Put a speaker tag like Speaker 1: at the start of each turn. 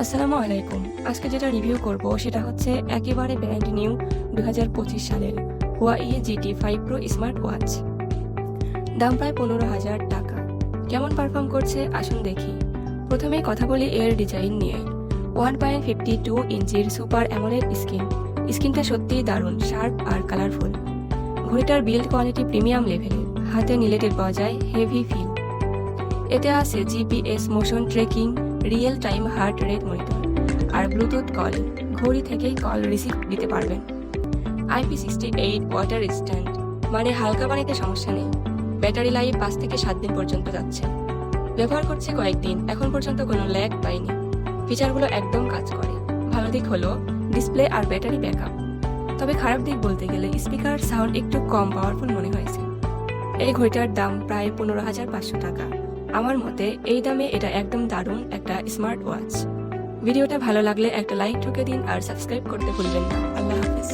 Speaker 1: আসসালামু আলাইকুম। আজকে যেটা রিভিউ করব সেটা হচ্ছে একেবারে ব্র্যান্ড নিউ 2025 সালের Huawei GT5 Pro smart watch. দাম প্রায় 15,000 টাকা। কেমন পারফর্ম করছে আসুন দেখি। প্রথমেই কথা বলি এর ডিজাইন নিয়ে। 1.52 ইঞ্চির সুপার অ্যামোলেড স্ক্রিনটা সত্যিই দারুণ, শার্প আর কালারফুল। ঘড়িটার বিল্ড কোয়ালিটি প্রিমিয়াম লেভেলের, হাতে নিলে টের পাওয়া যায় হেভি ফিল। এতে আছে GPS motion tracking, real time heart rate monitor আর ব্লুটুথ কল। ঘড়ি থেকেই কল রিসিভ দিতে পারবেন। IP68 ওয়াটার স্ট্যান্ড, মানে হালকা পানিতে সমস্যা নেই। ব্যাটারি লাইফ 5 থেকে 7 দিন পর্যন্ত যাচ্ছে। ব্যবহার করছে কয়েকদিন, এখন পর্যন্ত কোনো ল্যাগ পাইনি। ফিচারগুলো একদম কাজ করে। ভালো দিক হলো ডিসপ্লে আর ব্যাটারি ব্যাকআপ। তবে খারাপ দিক বলতে গেলে স্পিকার সাউন্ড একটু কম পাওয়ারফুল মনে হয়েছে। এই ঘড়িটার দাম প্রায় 15,500 টাকা। আমার মতে এই দামে এটা একদম দারুণ একটা স্মার্ট ওয়াচ। ভিডিওটা ভালো লাগলে একটা লাইক ঠুকে দিন আর সাবস্ক্রাইব করতে ভুলবেন না। আল্লাহ হাফেজ।